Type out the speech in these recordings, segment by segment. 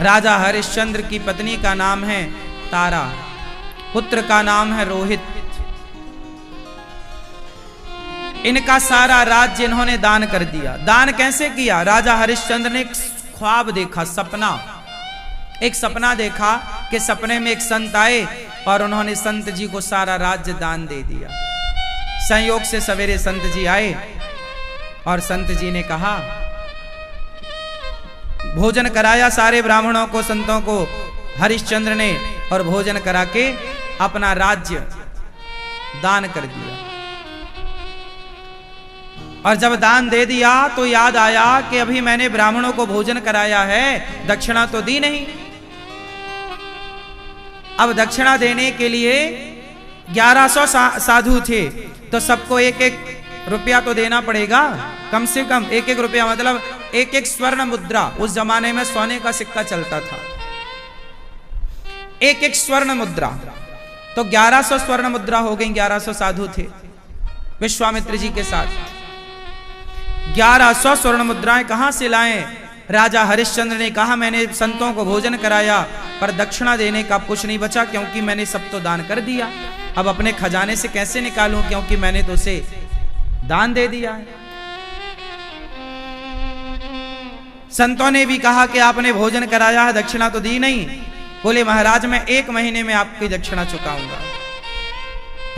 राजा हरिश्चंद्र की पत्नी का नाम है तारा, पुत्र का नाम है रोहित। इनका सारा राज्य इन्होंने दान कर दिया। दान कैसे किया? राजा हरिश्चंद्र ने एक ख्वाब देखा, सपना, एक सपना देखा कि सपने में एक संत आए और उन्होंने संत जी को सारा राज्य दान दे दिया। संयोग से सवेरे संत जी आए और संत जी ने कहा, भोजन कराया सारे ब्राह्मणों को, संतों को हरिश्चंद्र ने, और भोजन करा के अपना राज्य दान कर दिया। और जब दान दे दिया तो याद आया कि अभी मैंने ब्राह्मणों को भोजन कराया है, दक्षिणा तो दी नहीं। अब दक्षिणा देने के लिए 1100 साधु थे, तो सबको एक एक रुपया तो देना पड़ेगा, कम से कम एक एक रुपया, मतलब एक एक स्वर्ण मुद्रा। उस जमाने में सोने का सिक्का चलता था, एक एक स्वर्ण मुद्रा, तो 1100 स्वर्ण मुद्रा हो गई। 1100 साधु थे विश्वामित्र जी के साथ। 1100 स्वर्ण मुद्राएं कहां से लाएं? राजा हरिश्चंद्र ने कहा, मैंने संतों को भोजन कराया पर दक्षिणा देने का कुछ नहीं बचा, क्योंकि मैंने सब तो दान कर दिया। अब अपने खजाने से कैसे निकालूं, क्योंकि मैंने तो उसे दान दे दिया है। संतों ने भी कहा कि आपने भोजन कराया है, दक्षिणा तो दी नहीं। बोले, महाराज मैं 1 महीने में आपकी दक्षिणा चुकाऊंगा।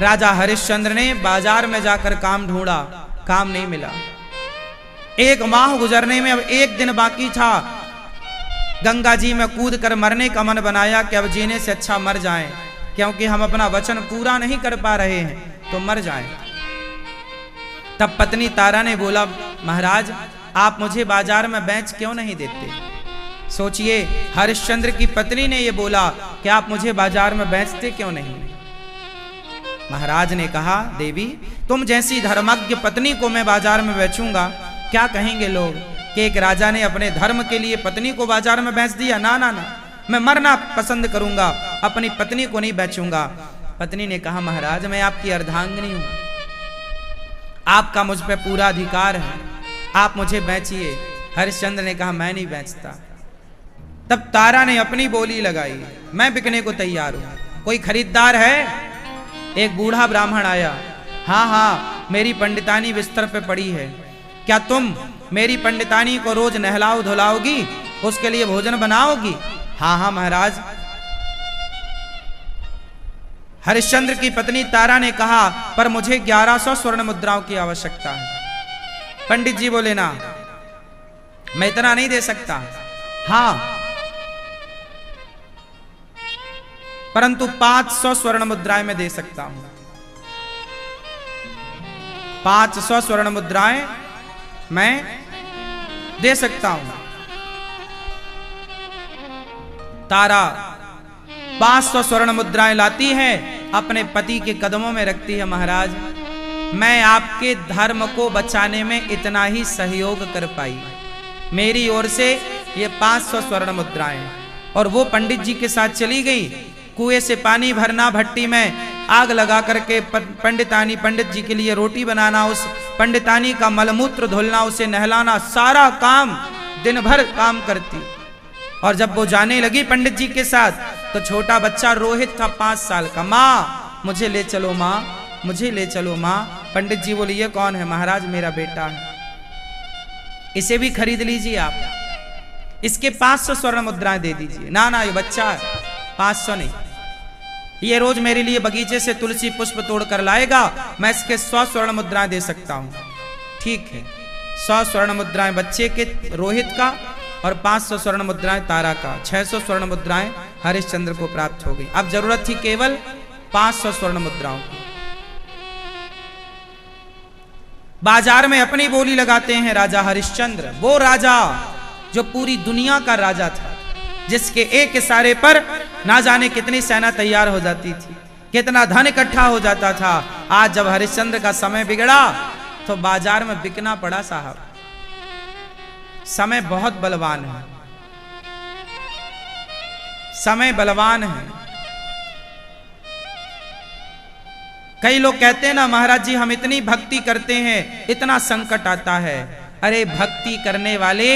राजा हरिश्चंद्र ने बाजार में जाकर काम ढूंढा, काम नहीं मिला। 1 माह गुजरने में अब 1 दिन बाकी था। गंगा जी में कूद कर मरने का मन बनाया कि अब जीने से अच्छा मर जाएं, क्योंकि हम अपना वचन पूरा नहीं कर पा रहे हैं, तो मर जाएं। तब पत्नी तारा ने बोला, महाराज आप मुझे बाजार में बेच क्यों नहीं देते? सोचिए, हरिश्चंद्र की पत्नी ने यह बोला कि आप मुझे बाजार में बेचते क्यों नहीं? महाराज ने कहा, देवी तुम जैसी धर्मज्ञ पत्नी को मैं बाजार में बेचूंगा, क्या कहेंगे लोग कि एक राजा ने अपने धर्म के लिए पत्नी को बाजार में बेच दिया? ना ना ना, मैं मरना पसंद करूंगा, अपनी पत्नी को नहीं बेचूंगा। पत्नी ने कहा, महाराज मैं आपकी अर्धांगिनी हूं, आपका मुझ पे पूरा अधिकार है, आप मुझे बेचिए। हरिश्चंद्र ने कहा, मैं नहीं बेचता। तब तारा ने अपनी बोली लगाई, मैं बिकने को तैयार हूं, कोई खरीददार है? एक बूढ़ा ब्राह्मण आया, हाँ हाँ मेरी पंडितानी बिस्तर पे पड़ी है, क्या तुम मेरी पंडितानी को रोज नहलाओ धुलाओगी, उसके लिए भोजन बनाओगी? हाँ हाँ महाराज। हरिश्चंद्र की पत्नी तारा ने कहा, पर मुझे 1100 स्वर्ण मुद्राओं की आवश्यकता है। पंडित जी बोले, ना मैं इतना नहीं दे सकता। हाँ, परंतु 500 स्वर्ण मुद्राएं मैं दे सकता हूं। 500 स्वर्ण मुद्राएं मैं दे सकता हूं। तारा 500 स्वर्ण मुद्राएं लाती है, अपने पति के कदमों में रखती है। महाराज मैं आपके धर्म को बचाने में इतना ही सहयोग कर पाई, मेरी ओर से ये 500 स्वर्ण मुद्राएं। और वो पंडित जी के साथ चली गई, कुएं से पानी भरना, भट्टी में आग लगा करके पंडित जी के लिए रोटी बनाना, उस पंडितानी का मलमूत्र धुलना, उसे नहलाना, सारा काम दिन भर काम करती। और जब वो जाने लगी पंडित जी के साथ, तो छोटा बच्चा रोहित था 5 साल का। माँ मुझे ले चलो, माँ मुझे ले चलो माँ। पंडित जी बोले, ये कौन है? महाराज मेरा बेटा है, इसे भी खरीद लीजिए आप, इसके 500 स्वर्ण मुद्राएं दे दीजिए। ना ना ये बच्चा है, 500 नहीं, ये रोज मेरे लिए बगीचे से तुलसी पुष्प तोड़ कर लाएगा, मैं इसके 100 स्वर्ण मुद्राएं दे सकता हूं। ठीक है, 100 स्वर्ण मुद्राएं बच्चे के रोहित का और 500 स्वर्ण मुद्राएं तारा का, 600 स्वर्ण मुद्राएं हरिश्चंद्र को प्राप्त हो गई। अब जरूरत थी केवल 500 स्वर्ण मुद्राओं की। बाजार में अपनी बोली लगाते हैं राजा हरिश्चंद्र, वो राजा जो पूरी दुनिया का राजा था, जिसके एक इशारे पर ना जाने कितनी सेना तैयार हो जाती थी, कितना धन इकट्ठा हो जाता था। आज जब हरिश्चंद्र का समय बिगड़ा तो बाजार में बिकना पड़ा। साहब समय बहुत बलवान है, समय बलवान है। कई लोग कहते हैं ना, महाराज जी हम इतनी भक्ति करते हैं, इतना संकट आता है। अरे भक्ति करने वाले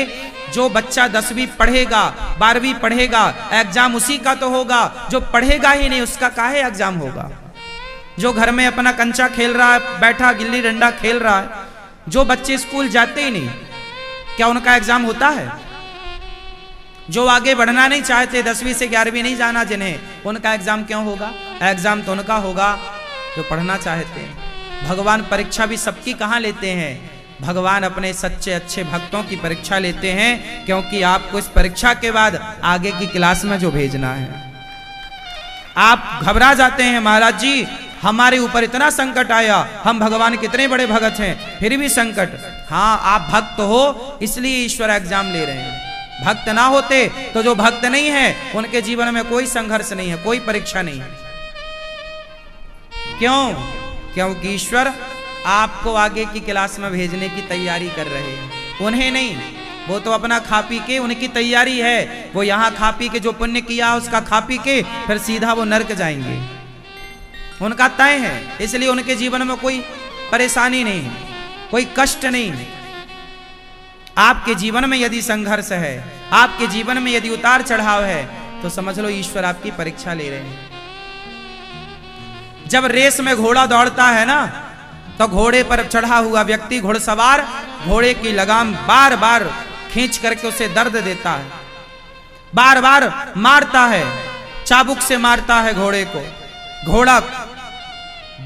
जो बच्चा 10वीं पढ़ेगा 12वीं पढ़ेगा एग्जाम उसी का तो होगा, जो पढ़ेगा ही नहीं उसका काहे एग्जाम होगा। जो घर में अपना कंचा खेल रहा है, बैठा गिल्ली डंडा खेल रहा है, जो बच्चे स्कूल जाते ही नहीं, क्या उनका एग्जाम होता है? जो आगे बढ़ना नहीं चाहते, 10वीं से 11वीं नहीं जाना जिन्हें, उनका एग्जाम क्यों होगा? एग्जाम तो उनका होगा जो पढ़ना चाहते हैं। भगवान परीक्षा भी सबकी कहाँ लेते हैं? भगवान अपने सच्चे अच्छे भक्तों की परीक्षा लेते हैं, क्योंकि आपको इस परीक्षा के बाद आगे की क्लास में जो भेजना है। आप घबरा जाते हैं, महाराज जी हमारे ऊपर इतना संकट आया, हम भगवान कितने बड़े भगत हैं फिर भी संकट। हाँ, आप भक्त हो इसलिए ईश्वर एग्जाम ले रहे हैं। भक्त ना होते तो जो भक्त नहीं है उनके जीवन में कोई संघर्ष नहीं है, कोई परीक्षा नहीं है। क्यों? क्योंकि ईश्वर आपको आगे की क्लास में भेजने की तैयारी कर रहे हैं, उन्हें नहीं। वो तो अपना खा पी के, उनकी तैयारी है, वो यहाँ खा पी के जो पुण्य किया उसका खा पी के फिर सीधा वो नरक जाएंगे, उनका तय है। इसलिए उनके जीवन में कोई परेशानी नहीं, कोई कष्ट नहीं। आपके जीवन में यदि संघर्ष है, आपके जीवन में यदि उतार चढ़ाव है, तो समझ लो ईश्वर आपकी परीक्षा ले रहे हैं। जब रेस में घोड़ा दौड़ता है ना, तो घोड़े पर चढ़ा हुआ व्यक्ति, घुड़सवार, घोड़े की लगाम बार बार खींच करके उसे दर्द देता है, बार बार मारता है, चाबुक से मारता है घोड़े को। घोड़ा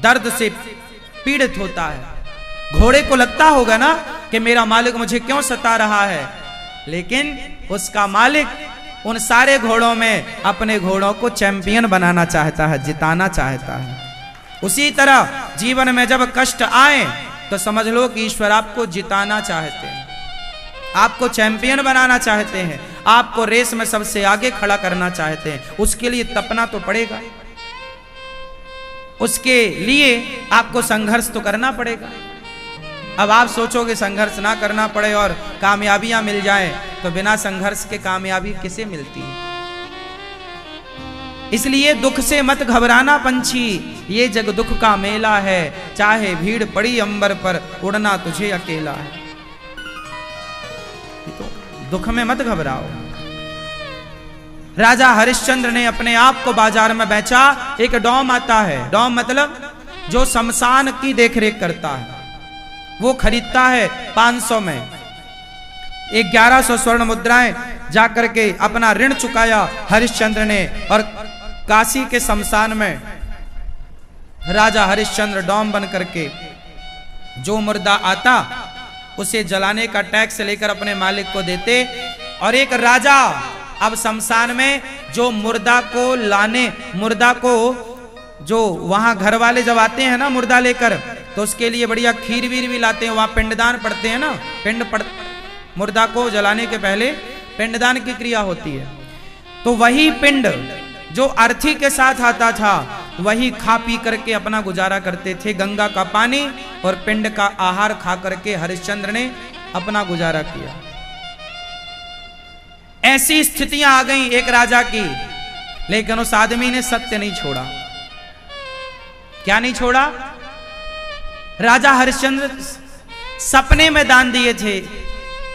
दर्द से पीड़ित होता है। घोड़े को लगता होगा ना कि मेरा मालिक मुझे क्यों सता रहा है, लेकिन उसका मालिक उन सारे घोड़ों में अपने घोड़ों को चैंपियन बनाना चाहता है, जिताना चाहता है। उसी तरह जीवन में जब कष्ट आए तो समझ लो कि ईश्वर आपको जिताना चाहते हैं, आपको चैंपियन बनाना चाहते हैं, आपको रेस में सबसे आगे खड़ा करना चाहते हैं। उसके लिए तपना तो पड़ेगा, उसके लिए आपको संघर्ष तो करना पड़ेगा। अब आप सोचोगे संघर्ष ना करना पड़े और कामयाबियां मिल जाए, तो बिना संघर्ष के कामयाबी किसे मिलती है? इसलिए दुख से मत घबराना पंछी, ये जग दुख का मेला है, चाहे भीड़ पड़ी अंबर पर उड़ना तुझे अकेला है। तो दुख में मत घबराओ। राजा हरिश्चंद्र ने अपने आप को बाजार में बेचा। एक डॉम आता है, डॉम मतलब जो शमशान की देखरेख करता है, वो खरीदता है 500 में। 1100 स्वर्ण मुद्राएं जाकर के अपना ऋण चुकाया हरिश्चंद्र ने, और काशी के शमशान में राजा हरिश्चंद्र डॉम बन करके जो मुर्दा आता उसे जलाने का टैक्स लेकर अपने मालिक को देते। और एक राजा अब शमशान में जो मुर्दा को लाने, मुर्दा को जो वहां घर वाले जब आते हैं ना मुर्दा लेकर, तो उसके लिए बढ़िया खीर वीर भी लाते हैं। वहां पिंडदान पड़ते हैं ना, मुर्दा को जलाने के पहले पिंडदान की क्रिया होती है। तो वही पिंड जो अर्थी के साथ आता था, वही खा पी करके अपना गुजारा करते थे। गंगा का पानी और पिंड का आहार खा करके हरिश्चंद्र ने अपना गुजारा किया। ऐसी स्थितियां आ गई एक राजा की, लेकिन उस आदमी ने सत्य नहीं छोड़ा। क्या नहीं छोड़ा? राजा हरिश्चंद्र सपने में दान दिए थे।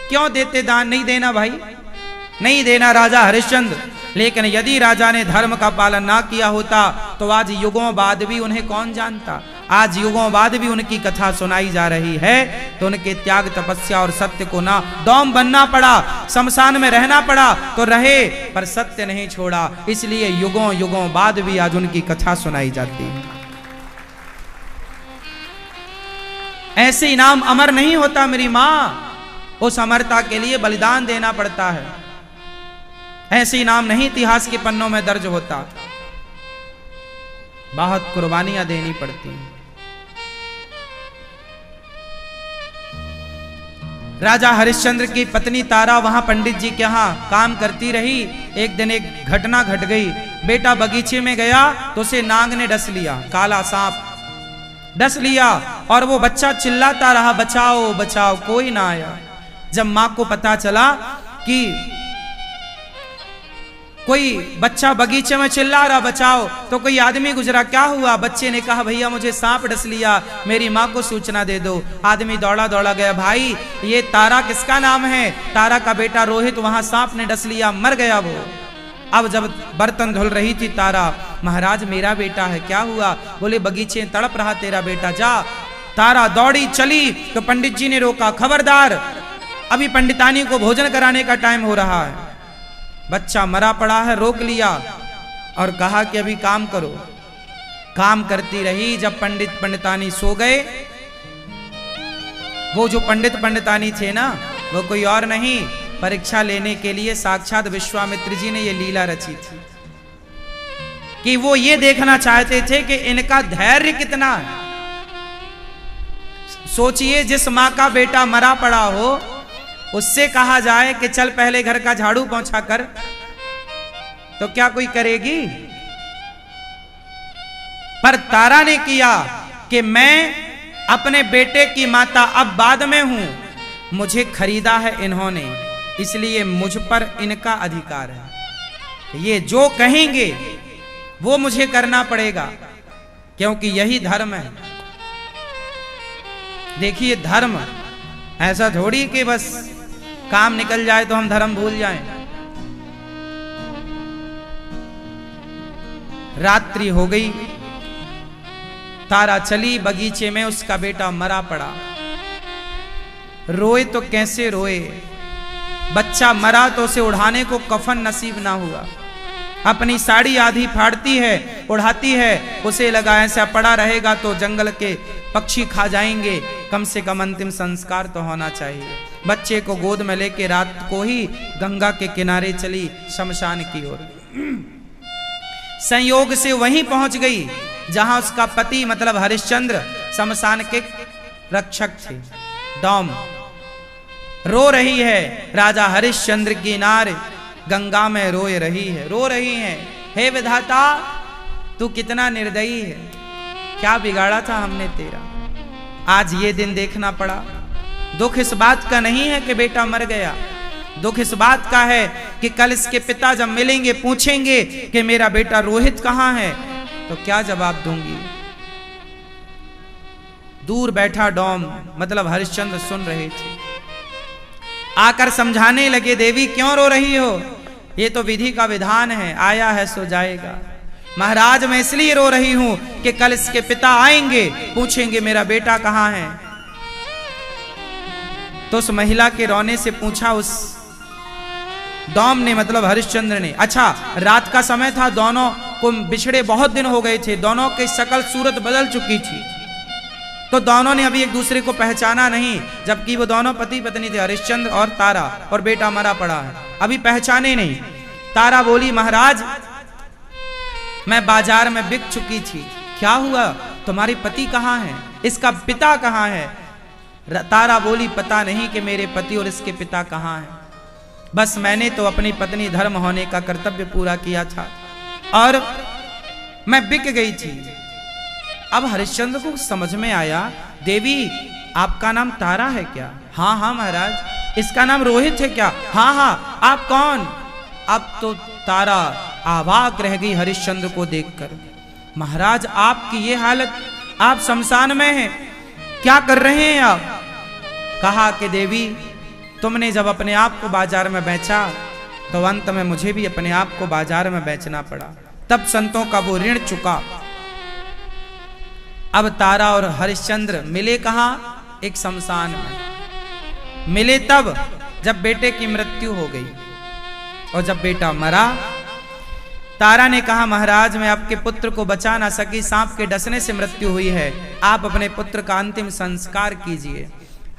क्यों देते दान? नहीं देना भाई, नहीं देना राजा हरिश्चंद्र। लेकिन यदि राजा ने धर्म का पालन ना किया होता तो आज युगों बाद भी उन्हें कौन जानता। आज युगों बाद भी उनकी कथा सुनाई जा रही है। तो उनके त्याग, तपस्या और सत्य को ना डॉम बनना पड़ा, शमशान में रहना पड़ा तो रहे, पर सत्य नहीं छोड़ा। इसलिए युगों युगों बाद भी आज उनकी कथा सुनाई जाती है। ऐसे इनाम अमर नहीं होता मेरी मां, उस अमरता के लिए बलिदान देना पड़ता है। ऐसे इनाम नहीं इतिहास के पन्नों में दर्ज होता, बहुत कुर्बानियां देनी पड़ती हैं। राजा हरिश्चंद्र की पत्नी तारा वहां पंडित जी के यहां काम करती रही। एक दिन एक घटना घट गई। बेटा बगीचे में गया तो उसे नाग ने डस लिया, काला सांप डस लिया, और वो बच्चा चिल्लाता रहा, बचाओ बचाओ, कोई ना आया। जब मां को पता चला कि कोई बच्चा बगीचे में चिल्ला रहा बचाओ, तो कोई आदमी गुजरा, क्या हुआ? बच्चे ने कहा भैया मुझे सांप डस लिया, मेरी माँ को सूचना दे दो। आदमी दौड़ा दौड़ा गया, भाई ये तारा किसका नाम है? तारा का बेटा रोहित, वहां सांप ने डस लिया, मर गया वो। अब जब बर्तन धुल रही थी तारा, महाराज मेरा बेटा है, क्या हुआ? बोले बगीचे तड़प रहा तेरा बेटा, जा। तारा दौड़ी चली तो पंडित जी ने रोका, खबरदार अभी पंडितानी को भोजन कराने का टाइम हो रहा है, बच्चा मरा पड़ा है। रोक लिया और कहा कि अभी काम करो। काम करती रही। जब पंडित पंडितानी सो गए, वो जो पंडित पंडितानी थे ना, वो कोई और नहीं, परीक्षा लेने के लिए साक्षात विश्वामित्र जी ने ये लीला रची थी कि वो ये देखना चाहते थे कि इनका धैर्य कितना है। सोचिए, जिस मां का बेटा मरा पड़ा हो, उससे कहा जाए कि चल पहले घर का झाड़ू पोंछा कर, तो क्या कोई करेगी? पर तारा ने किया कि मैं अपने बेटे की माता अब बाद में हूं, मुझे खरीदा है इन्होंने, इसलिए मुझ पर इनका अधिकार है। ये जो कहेंगे वो मुझे करना पड़ेगा, क्योंकि यही धर्म है। देखिए, धर्म ऐसा थोड़ी कि बस काम निकल जाए तो हम धर्म भूल जाएं। रात्रि हो गई, तारा चली बगीचे में, उसका बेटा मरा पड़ा। रोए तो कैसे रोए, बच्चा मरा तो उसे उड़ाने को कफन नसीब ना हुआ। अपनी साड़ी आधी फाड़ती है, उड़ाती है, उसे लगा ऐसा पड़ा रहेगा तो जंगल के पक्षी खा जाएंगे, कम से कम अंतिम संस्कार तो होना चाहिए। बच्चे को गोद में लेके रात को ही गंगा के किनारे चली शमशान की ओर। संयोग से वहीं पहुंच गई जहां उसका पति मतलब हरिश्चंद्र शमशान के रक्षक थे। डॉम रो रही है, राजा हरिश्चंद्र की नार गंगा में रोए रही है, रो रही है, हे विधाता तू कितना निर्दयी है, क्या बिगाड़ा था हमने तेरा, आज ये दिन देखना पड़ा। दुख इस बात का नहीं है कि बेटा मर गया, दुख इस बात का है कि कल इसके पिता जब मिलेंगे पूछेंगे कि मेरा बेटा रोहित कहां है, तो क्या जवाब दूंगी। दूर बैठा डॉम मतलब हरिश्चंद्र सुन रहे थे, आकर समझाने लगे, देवी क्यों रो रही हो, ये तो विधि का विधान है, आया है सो जाएगा। महाराज मैं इसलिए रो रही हूं कि कल इसके पिता आएंगे, पूछेंगे मेरा बेटा कहां है। तो उस महिला के रोने से पूछा उस डॉम ने मतलब हरिश्चंद्र ने, अच्छा रात का समय था, दोनों को बिछड़े बहुत दिन हो गए थे, दोनों की शकल सूरत बदल चुकी थी, तो दोनों ने अभी एक दूसरे को पहचाना नहीं, जबकि वो दोनों पति पत्नी थे, हरिश्चंद्र और तारा, और बेटा मरा पड़ा है, अभी पहचाने नहीं। तारा बोली महाराज मैं बाजार में बिक चुकी थी, क्या हुआ, तुम्हारे पति कहाँ हैं, इसका पिता कहाँ है। तारा बोली पता नहीं कि मेरे पति और इसके पिता कहाँ हैं, बस मैंने तो अपनी पत्नी धर्म होने का कर्तव्य पूरा किया था और मैं बिक गई थी। अब हरिश्चंद्र को समझ में आया, देवी आपका नाम तारा है क्या? हाँ हाँ महाराज। इसका नाम रोहित है क्या? हाँ हाँ। आप कौन? अब तो तारा आवाक रह गई हरिश्चंद्र को देखकर। महाराज आपकी ये हालत, आप शमशान में हैं, क्या कर रहे हैं आप? कहा कि देवी तुमने जब अपने आप को बाजार में बेचा तो अंत में मुझे भी अपने आप को बाजार में बेचना पड़ा, तब संतों का वो ऋण चुका। अब तारा और हरिश्चंद्र मिले कहां? एक शमशान में मिले, तब जब बेटे की मृत्यु हो गई और जब बेटा मरा। तारा ने कहा महाराज मैं आपके पुत्र को बचा ना सकी, सांप के डसने से मृत्यु हुई है, आप अपने पुत्र का अंतिम संस्कार कीजिए।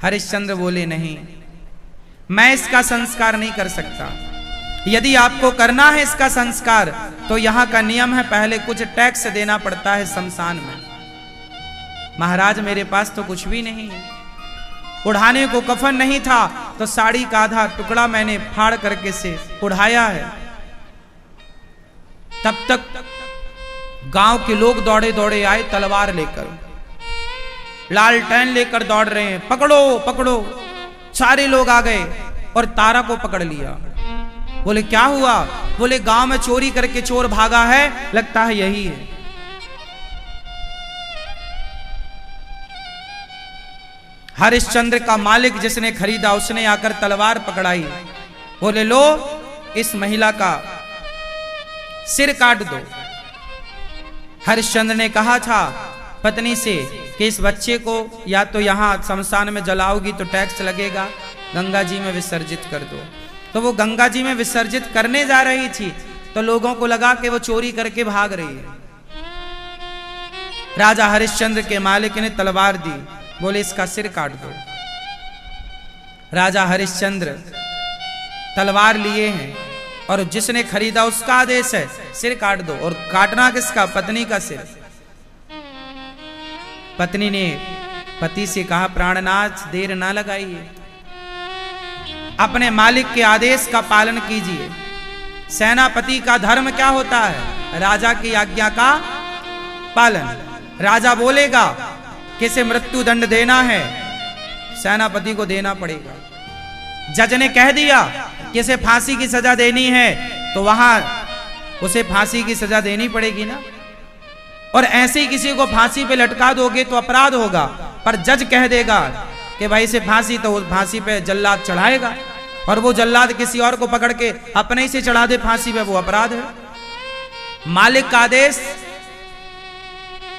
हरिश्चंद्र बोले नहीं, मैं इसका संस्कार नहीं कर सकता, यदि आपको करना है इसका संस्कार तो यहां का नियम है पहले कुछ टैक्स देना पड़ता है शमशान में। महाराज मेरे पास तो कुछ भी नहीं है, उड़ाने को कफन नहीं था तो साड़ी का आधा टुकड़ा मैंने फाड़ करके से उड़ाया है। तब तक गांव के लोग दौड़े दौड़े आए, तलवार लेकर, लालटेन लेकर दौड़ रहे हैं, पकड़ो पकड़ो। सारे लोग आ गए और तारा को पकड़ लिया। बोले क्या हुआ? बोले गांव में चोरी करके चोर भागा है, लगता है यही है। हरिश्चंद्र का मालिक जिसने खरीदा उसने आकर तलवार पकड़ाई। बोले लो इस महिला का सिर काट दो। हरिश्चंद्र ने कहा था पत्नी से कि इस बच्चे को या तो यहाँ शमशान में जलाओगी तो टैक्स लगेगा, गंगा जी में विसर्जित कर दो। तो वो गंगा जी में विसर्जित करने जा रही थी तो लोगों को लगा कि वो चोरी करके भाग रही है। राजा हरिश्चंद्र के मालिक ने तलवार दी, बोले इसका सिर काट दो। राजा हरिश्चंद्र तलवार लिए हैं और जिसने खरीदा उसका आदेश है सिर काट दो। और काटना किसका? पत्नी का सिर। पत्नी ने पति से कहा प्राणनाथ देर ना लगाइए, अपने मालिक के आदेश का पालन कीजिए। सेनापति का धर्म क्या होता है? राजा की आज्ञा का पालन। राजा बोलेगा किसे मृत्यु दंड देना है, सेनापति को देना पड़ेगा। जज ने कह दिया किसे फांसी की सजा देनी है तो वहां उसे फांसी की सजा देनी पड़ेगी ना। और ऐसे ही किसी को फांसी पे लटका दोगे तो अपराध होगा, पर जज कह देगा कि भाई इसे फांसी, तो फांसी पे जल्लाद चढ़ाएगा। और वो जल्लाद किसी और को पकड़ के अपने ही से चढ़ा दे फांसी पे, वो अपराध है। मालिक का आदेश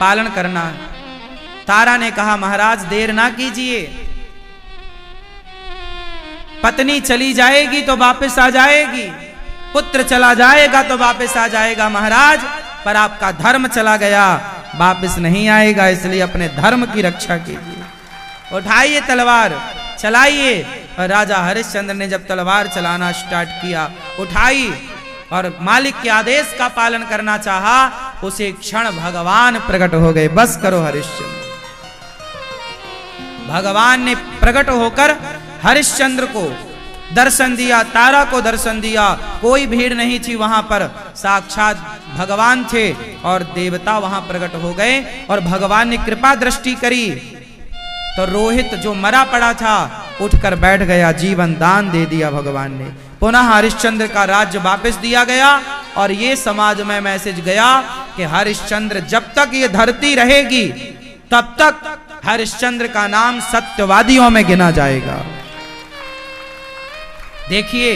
पालन करना है। तारा ने कहा महाराज देर ना कीजिए, पत्नी चली जाएगी तो वापस आ जाएगी, पुत्र चला जाएगा तो वापस आ जाएगा महाराज, पर आपका धर्म चला गया वापस नहीं आएगा, इसलिए अपने धर्म की रक्षा कीजिए। उठाइए तलवार, चलाइए। और राजा हरिश्चंद्र ने जब तलवार चलाना स्टार्ट किया, उठाई और मालिक के आदेश का पालन करना चाहा, उसे क्षण भगवान प्रकट हो गए। बस करो हरिश्चंद्र। भगवान ने प्रकट होकर हरिश्चंद्र को दर्शन दिया, तारा को दर्शन दिया। कोई भीड़ नहीं थी वहां पर, साक्षात भगवान थे और देवता वहां प्रकट हो गए। और भगवान ने कृपा दृष्टि करी तो रोहित जो मरा पड़ा था उठकर बैठ गया, जीवन दान दे दिया भगवान ने। पुनः हरिश्चंद्र का राज्य वापस दिया गया और ये समाज में मैसेज गया कि हरिश्चंद्र जब तक ये धरती रहेगी तब तक हरिश्चंद्र का नाम सत्यवादियों में गिना जाएगा। देखिए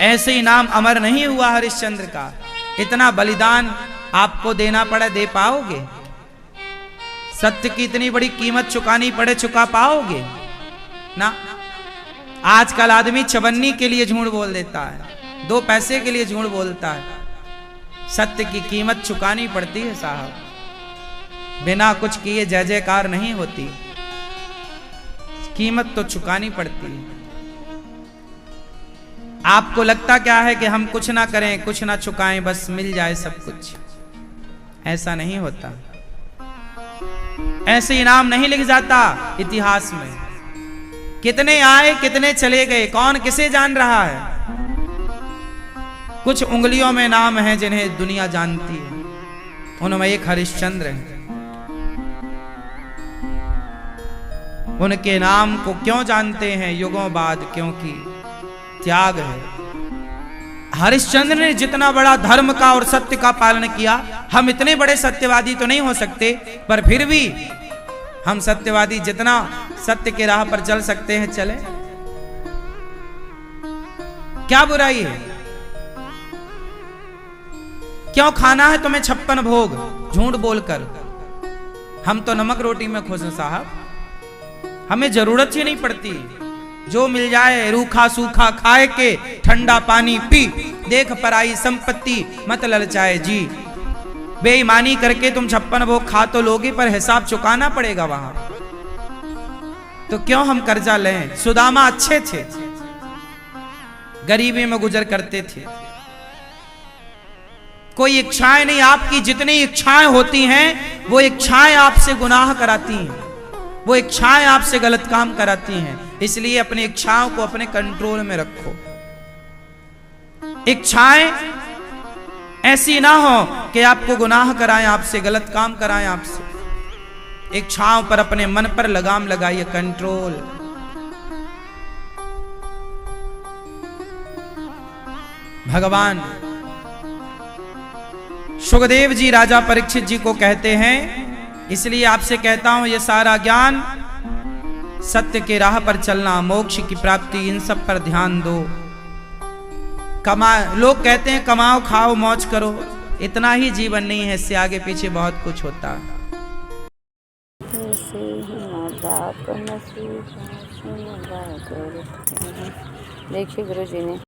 ऐसे ही नाम अमर नहीं हुआ हरिश्चंद्र का। इतना बलिदान आपको देना पड़े, दे पाओगे? सत्य की इतनी बड़ी कीमत चुकानी पड़े, चुका पाओगे ना? आजकल आदमी चवन्नी के लिए झूठ बोल देता है, 2 पैसे के लिए झूठ बोलता है। सत्य की कीमत चुकानी पड़ती है साहब, बिना कुछ किए जय जयकार नहीं होती, कीमत तो चुकानी पड़ती है। आपको लगता क्या है कि हम कुछ ना करें, कुछ ना चुकाएं, बस मिल जाए सब कुछ? ऐसा नहीं होता। ऐसे इनाम नहीं लिख जाता इतिहास में। कितने आए कितने चले गए, कौन किसे जान रहा है? कुछ उंगलियों में नाम है जिन्हें दुनिया जानती है, उनमें एक हरिश्चंद्र है। उनके नाम को क्यों जानते हैं युगों बाद? क्योंकि त्याग है। हरिश्चंद्र ने जितना बड़ा धर्म का और सत्य का पालन किया, हम इतने बड़े सत्यवादी तो नहीं हो सकते, पर फिर भी हम सत्यवादी जितना सत्य के राह पर चल सकते हैं चले। क्या बुराई है? क्यों खाना है तुम्हें 56 भोग झूठ बोलकर? हम तो नमक रोटी में खुश हैं साहब, हमें जरूरत ही नहीं पड़ती। जो मिल जाए रूखा सूखा खाए के, ठंडा पानी पी, देख पराई संपत्ति मत ललचाए जी। बेईमानी करके तुम 56 भोग खा तो लोगे, पर हिसाब चुकाना पड़ेगा वहां। तो क्यों हम कर्जा लें? सुदामा अच्छे थे, गरीबी में गुजर करते थे, कोई इच्छाएं नहीं। आपकी जितनी इच्छाएं होती हैं वो इच्छाएं आपसे गुनाह कराती हैं, वो इच्छाएं आपसे गलत काम कराती हैं। इसलिए अपनी इच्छाओं को अपने कंट्रोल में रखो। इच्छाएं ऐसी ना हो कि आपको गुनाह कराएं, आपसे गलत काम कराएं आपसे। इच्छाओं पर, अपने मन पर लगाम लगाइए, कंट्रोल। भगवान सुखदेव जी राजा परीक्षित जी को कहते हैं, इसलिए आपसे कहता हूं ये सारा ज्ञान, सत्य के राह पर चलना, मोक्ष की प्राप्ति, इन सब पर ध्यान दो। लोग कहते हैं कमाओ खाओ मौज करो, इतना ही जीवन नहीं है, इससे आगे पीछे बहुत कुछ होता है। देखिए गुरु जी ने